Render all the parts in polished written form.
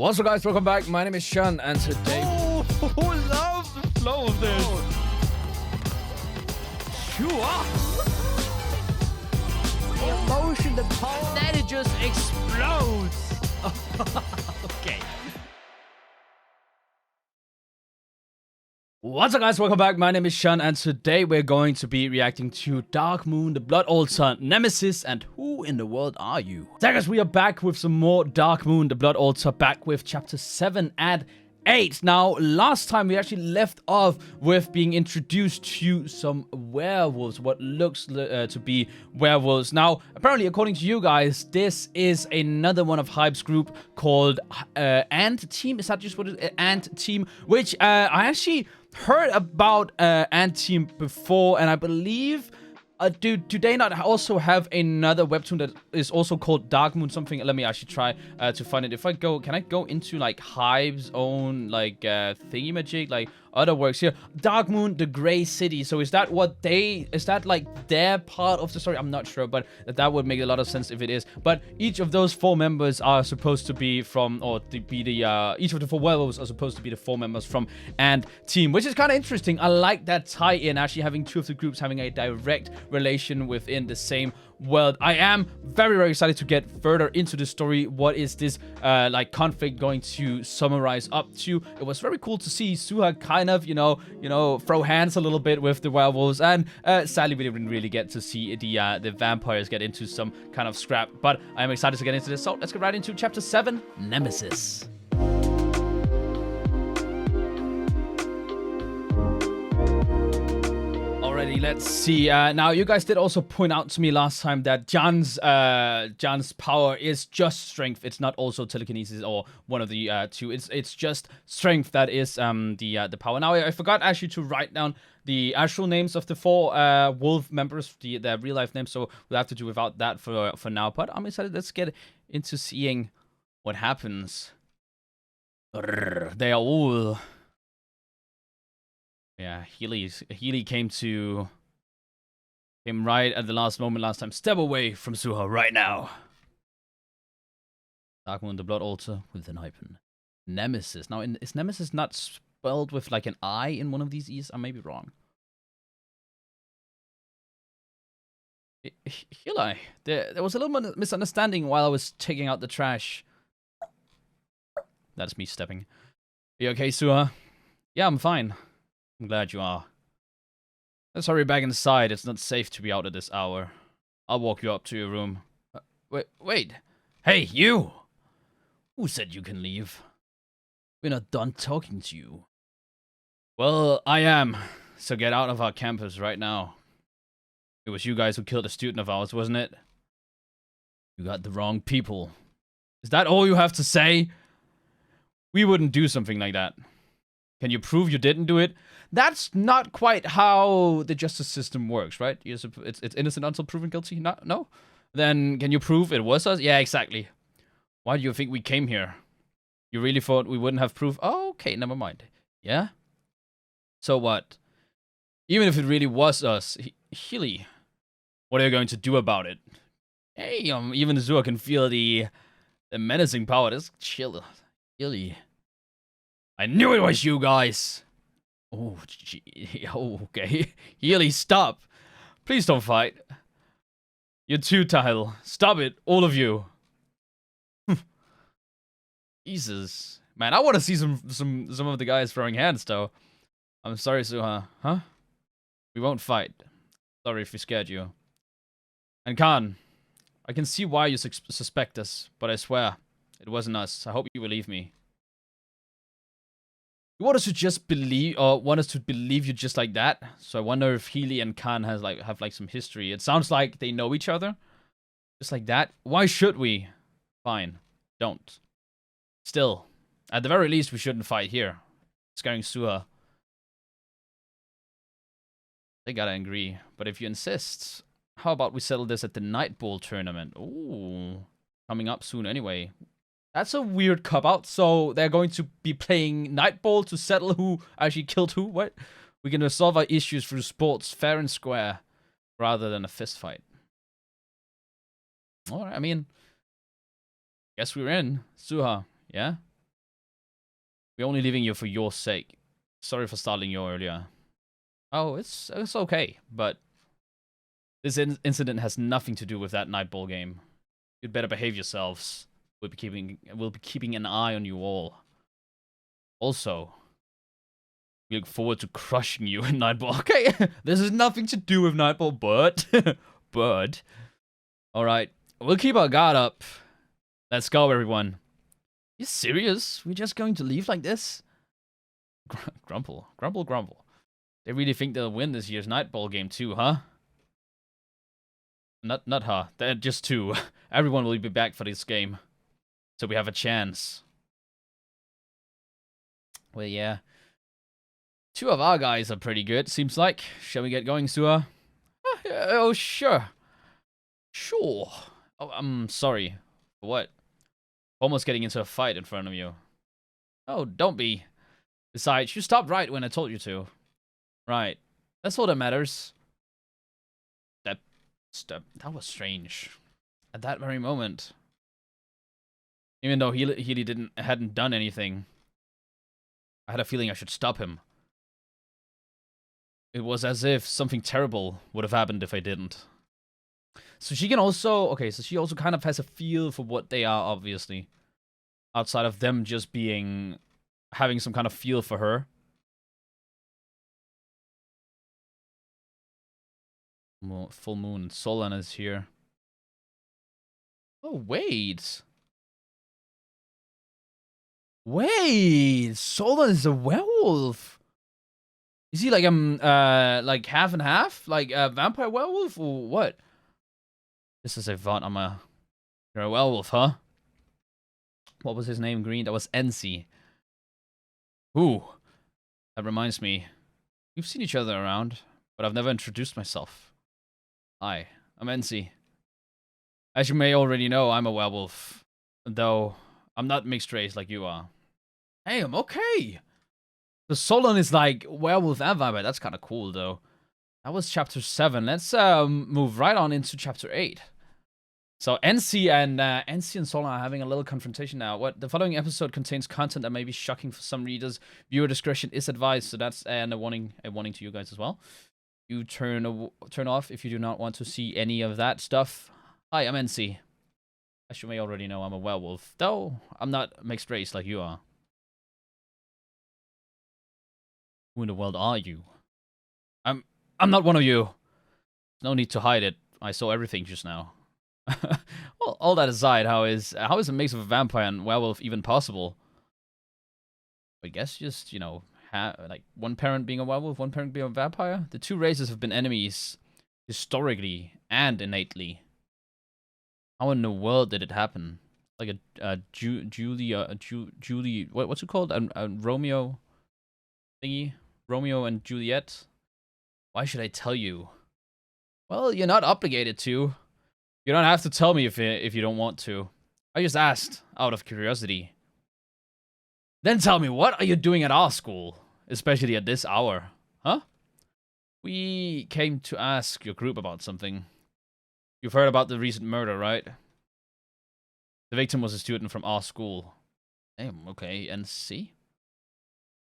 What's up, guys? Welcome back. My name is Shun, and today... Oh, who loves the flow of this? Sure. The emotion, the power, then it just explodes. Okay. What's up, guys? Welcome back. My name is Shun, and today we're going to be reacting to Dark Moon, the Bloodaltar, Nemesis, and Who in the World Are You? So, guys, we are back with some more Dark Moon, the Bloodaltar, back with Chapter 7 and 8. Now, last time we actually left off with being introduced to some werewolves, what looks to be werewolves. Now, apparently, according to you guys, this is another one of Hype's group called Ant Team. Is that just what it is? Ant Team, which I actually heard about Ant Team before, and I believe do they not also have another webtoon that is also called Dark Moon something? Let me actually try to find it. If I go, can I go into like Hive's own like thingy-majig, like other works here? Dark Moon, the Grey City. So is that what is that like their part of the story? I'm not sure, but that would make a lot of sense if it is. But each of those 4 members are supposed to be from, or to be the each of the 4 werewolves are supposed to be the 4 members from Ant Team, which is kind of interesting. I like that tie-in, actually having 2 of the groups having a direct relation within the same world. I am very, very excited to get further into the story. What is this like conflict going to summarize up to? It was very cool to see Suha kind of, you know, throw hands a little bit with the werewolves, and sadly we didn't really get to see the vampires get into some kind of scrap. But I am excited to get into this. So let's get right into Chapter 7, Nemesis. Let's see. Now, you guys did also point out to me last time that Jan's power is just strength. It's not also telekinesis or one of the 2. It's just strength that is the power. Now, I forgot actually to write down the actual names of the 4 wolf members, their real life names. So we'll have to do without that for now. But I'm excited. Let's get into seeing what happens. They are all. Yeah, Healy came right at the last moment last time. Step away from Suha right now. Dark Moon, the Bloodaltar with ENHYPEN. Nemesis. Now, is Nemesis not spelled with like an I in one of these E's? I may be wrong. Healy, there was a little misunderstanding while I was taking out the trash. That's me stepping. Are you okay, Suha? Yeah, I'm fine. I'm glad you are. Let's hurry back inside. It's not safe to be out at this hour. I'll walk you up to your room. Wait. Hey, you! Who said you can leave? We're not done talking to you. Well, I am. So get out of our campus right now. It was you guys who killed a student of ours, wasn't it? You got the wrong people. Is that all you have to say? We wouldn't do something like that. Can you prove you didn't do it? That's not quite how the justice system works, right? It's innocent until proven guilty? No? Then can you prove it was us? Yeah, exactly. Why do you think we came here? You really thought we wouldn't have proof? Oh, okay, never mind. Yeah? So what? Even if it really was us, Healy, what are you going to do about it? Hey, even Zua can feel the menacing power. Just chill. Healy. I knew it was you guys! Oh, gee. Oh, okay. Healy, stop! Please don't fight. You're too tired. Stop it, all of you. Jesus. Man, I want to see some of the guys throwing hands, though. I'm sorry, Suha. Huh? We won't fight. Sorry if we scared you. And Khan, I can see why you suspect us, but I swear, it wasn't us. I hope you believe me. You want us to just believe, or want us to believe you just like that? So I wonder if Healy and Khan have some history. It sounds like they know each other, just like that. Why should we? Fine, don't. Still, at the very least, we shouldn't fight here. Scaring Suha. They gotta agree. But if you insist, how about we settle this at the Night Bowl tournament? Ooh, coming up soon anyway. That's a weird cop-out. So they're going to be playing Night Bowl to settle who actually killed who? What? We're going to resolve our issues through sports, fair and square, rather than a fist fight. Alright, I mean, guess we're in. Suha, yeah? We're only leaving you for your sake. Sorry for startling you earlier. Oh, it's okay, but this incident has nothing to do with that Nightball game. You'd better behave yourselves. We'll be keeping an eye on you all. Also, we look forward to crushing you in Nightball. Okay, this has nothing to do with Nightball, but alright, we'll keep our guard up. Let's go, everyone. You serious? We're just going to leave like this? Grumble. They really think they'll win this year's Nightball game too, huh? Not her. They're just two. Everyone will be back for this game. So we have a chance. Well, yeah. Two of our guys are pretty good, seems like. Shall we get going, Sua? Oh, sure. Sure. Oh, I'm sorry. For what? Almost getting into a fight in front of you. Oh, don't be. Besides, you stopped right when I told you to. Right. That's all that matters. That was strange. At that very moment. Even though Healy hadn't done anything, I had a feeling I should stop him. It was as if something terrible would have happened if I didn't. So she can also... Okay, so she also kind of has a feel for what they are, obviously. Outside of them just being... having some kind of feel for her. Full moon. Solon is here. Oh, wait. Wait! Solon is a werewolf! Is he like half and half? Like a vampire werewolf or what? This is a Vatama. You're a werewolf, huh? What was his name? Green? That was NC. Ooh. That reminds me. We've seen each other around, but I've never introduced myself. Hi, I'm NC. As you may already know, I'm a werewolf. Though, I'm not mixed race like you are. Hey, I'm okay. The Solon is like werewolf and vampire. That's kind of cool, though. That was chapter 7. Let's move right on into chapter 8. So NC and Solon are having a little confrontation now. The following episode contains content that may be shocking for some readers. Viewer discretion is advised. So that's a warning to you guys as well. You turn off if you do not want to see any of that stuff. Hi, I'm NC. As you may already know, I'm a werewolf. Though, I'm not mixed race like you are. Who in the world are you? I'm not one of you. No need to hide it. I saw everything just now. all that aside, how is a mix of a vampire and werewolf even possible? I guess just, you know, like one parent being a werewolf, one parent being a vampire. The two races have been enemies historically and innately. How in the world did it happen? Like Julie, what's it called? A Romeo thingy? Romeo and Juliet? Why should I tell you? Well, you're not obligated to. You don't have to tell me if you don't want to. I just asked out of curiosity. Then tell me, what are you doing at our school? Especially at this hour. Huh? We came to ask your group about something. You've heard about the recent murder, right? The victim was a student from our school. Damn, okay, and see?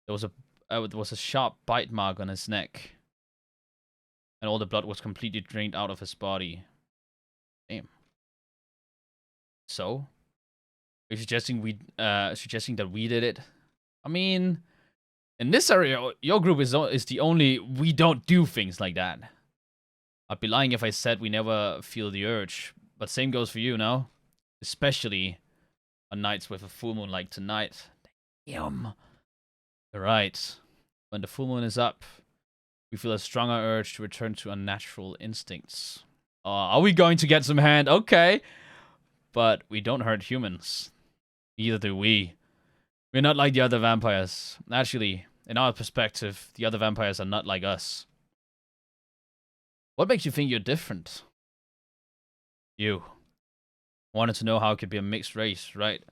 There was a sharp bite mark on his neck. And all the blood was completely drained out of his body. Damn. So? Are you suggesting that we did it? I mean, in this area, your group is the only we don't do things like that. I'd be lying if I said we never feel the urge, but same goes for you, no? Especially on nights with a full moon like tonight. Damn. You're right. When the full moon is up, we feel a stronger urge to return to our natural instincts. Are we going to get some hand? Okay. But we don't hurt humans. Neither do we. We're not like the other vampires. Actually, in our perspective, the other vampires are not like us. What makes you think you're different? You wanted to know how it could be a mixed race, right?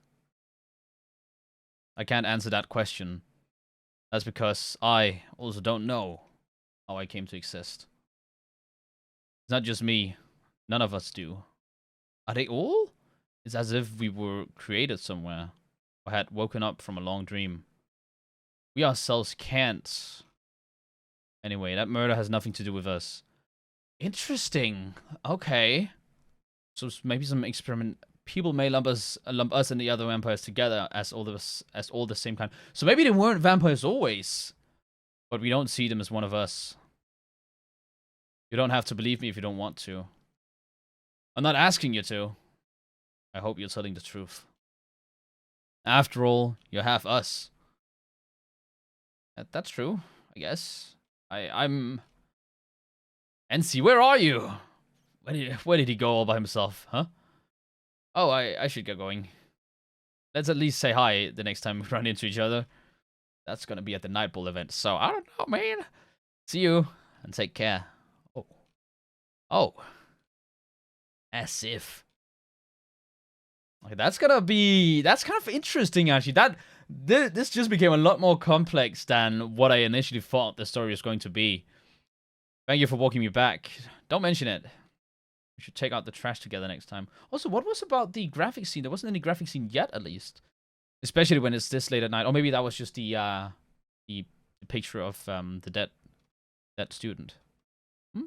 I can't answer that question. That's because I also don't know how I came to exist. It's not just me. None of us do. Are they all? It's as if we were created somewhere, or had woken up from a long dream. We ourselves can't. Anyway, that murder has nothing to do with us. Interesting. Okay. So maybe some experiment. People may lump us and the other vampires together as all the same kind. So maybe they weren't vampires always, but we don't see them as one of us. You don't have to believe me if you don't want to. I'm not asking you to. I hope you're telling the truth. After all, you're half us. That's true, I guess. I'm... NC, where are you? Where did he go all by himself, huh? Oh, I should get going. Let's at least say hi the next time we run into each other. That's gonna be at the Nightball event, so I don't know, man. See you, and take care. Oh. Oh. As if. Okay, that's kind of interesting, actually. This just became a lot more complex than what I initially thought the story was going to be. Thank you for walking me back. Don't mention it. We should take out the trash together next time. Also, what was about the graphic scene? There wasn't any graphic scene yet, at least. Especially when it's this late at night. Or maybe that was just the picture of the dead student.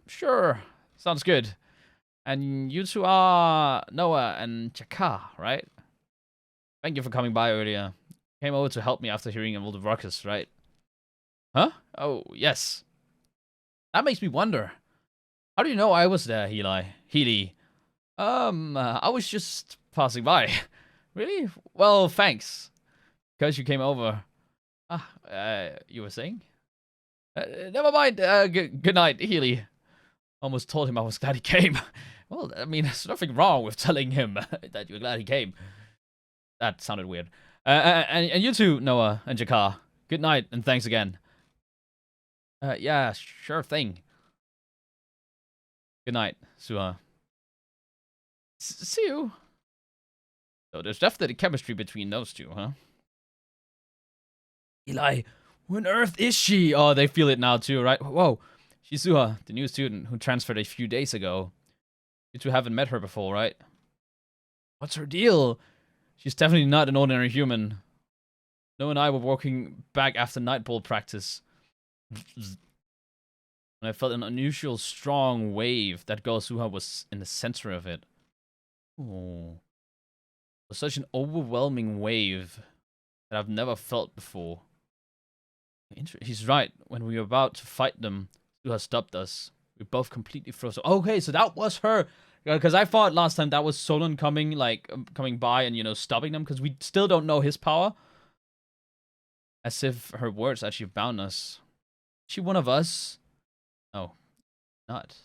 Sure. Sounds good. And you two are Noah and Chaka, right? Thank you for coming by earlier. Came over to help me after hearing all the ruckus, right? Huh? Oh, yes. That makes me wonder. How do you know I was there, Healy? I was just passing by. Really? Well, thanks. Because you came over. You were saying? Never mind. Good night, Healy. Almost told him I was glad he came. Well, I mean, there's nothing wrong with telling him that you're glad he came. That sounded weird. And you too, Noah and Jakar. Good night, and thanks again. Yeah, sure thing. Good night, Suha. See you. So there's definitely chemistry between those two, huh? Eli, where on earth is she? Oh, they feel it now too, right? Whoa. She's Suha, the new student who transferred a few days ago. You two haven't met her before, right? What's her deal? She's definitely not an ordinary human. Noah and I were walking back after nightball practice. And I felt an unusual strong wave. That girl Suha was in the center of it. Oh. It was such an overwhelming wave that I've never felt before. He's right. When we were about to fight them, Suha stopped us. We both completely froze. Okay, so that was her. Because I thought last time that was Solon coming by and, you know, stopping them. Because we still don't know his power. As if her words actually bound us. Is she one of us? No, not.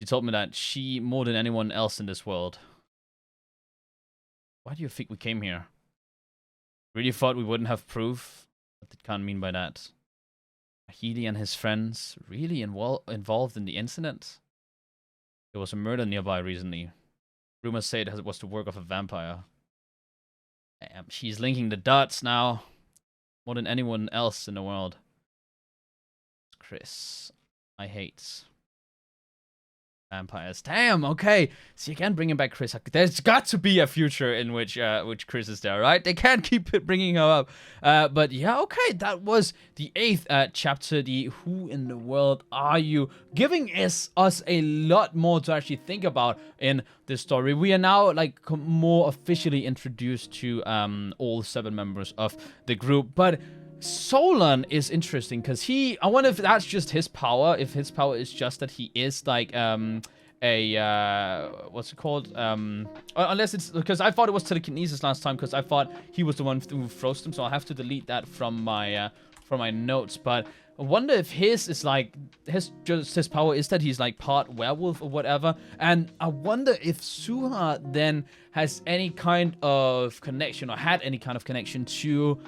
She told me that she, more than anyone else in this world. Why do you think we came here? Really thought we wouldn't have proof? What did Khan mean by that? Healy and his friends really involved in the incident? There was a murder nearby recently. Rumors say it was the work of a vampire. Damn, she's linking the dots now. More than anyone else in the world. Chris. I hate vampires. Damn, okay. See, again, bringing back Chris. There's got to be a future in which Chris is there, right? They can't keep bringing her up. But yeah, okay. That was the 8th chapter, the Who in the World Are You? Giving us a lot more to actually think about in this story. We are now, like, more officially introduced to all 7 members of the group. But Solon is interesting because I wonder if that's just his power. If his power is just that he is like what's it called? Unless it's because I thought it was telekinesis last time because I thought he was the one who froze them. So I'll have to delete that from my notes. But I wonder if his is like his power is that he's like part werewolf or whatever. And I wonder if Suha then has any kind of connection or had any kind of connection to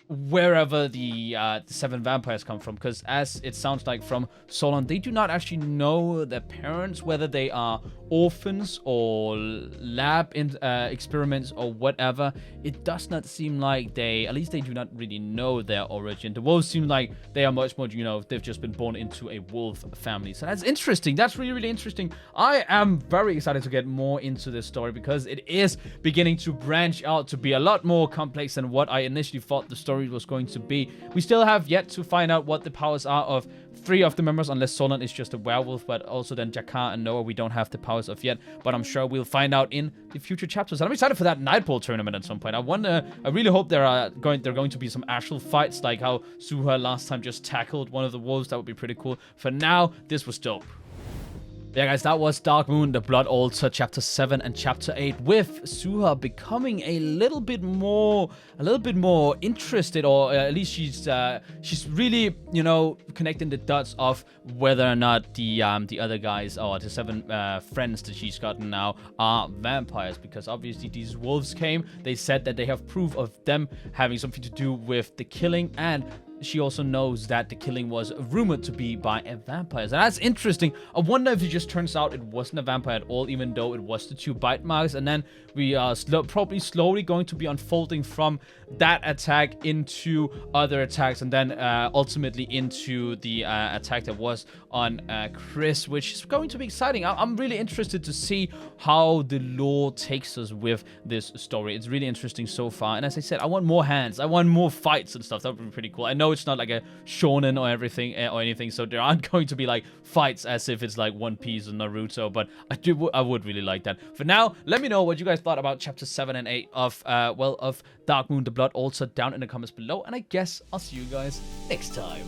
wherever the 7 vampires come from, because as it sounds like from Solon, they do not actually know their parents, whether they are orphans or lab experiments or whatever. It does not seem like at least they do not really know their origin. The wolves seem like they are much more, you know, they've just been born into a wolf family. So that's interesting. That's really, really interesting. I am very excited to get more into this story because it is beginning to branch out to be a lot more complex than what I initially thought the story story was going to be. We still have yet to find out what the powers are of 3 of the members, unless Solon is just a werewolf, but also then Jakar and Noah we don't have the powers of yet, but I'm sure we'll find out in the future chapters. And I'm excited for that Nightball tournament at some point. I really hope there are going to be some actual fights, like how Suha last time just tackled one of the wolves. That would be pretty cool. For now, this was dope. Yeah, guys, that was Dark Moon, the Blood Altar, Chapter 7 and Chapter 8, with Suha becoming a little bit more interested, or at least she's really, you know, connecting the dots of whether or not the other guys, or the 7 friends that she's gotten now, are vampires, because obviously these wolves came. They said that they have proof of them having something to do with the killing, and she also knows that the killing was rumored to be by a vampire. So that's interesting. I wonder if it just turns out it wasn't a vampire at all, even though it was the 2 bite marks. And then we are probably slowly going to be unfolding from that attack into other attacks, and then ultimately into the attack that was on Chris, which is going to be exciting. I'm really interested to see how the lore takes us with this story. It's really interesting so far. And as I said, I want more hands. I want more fights and stuff. That would be pretty cool. I know it's not like a shonen or everything or anything, so there aren't going to be like fights as if it's like One Piece or Naruto, but I would really like that. For now, let me know what you guys thought about Chapter 7 and 8 of Dark Moon, the Blood Altar, down in the comments below, and I guess I'll see you guys next time.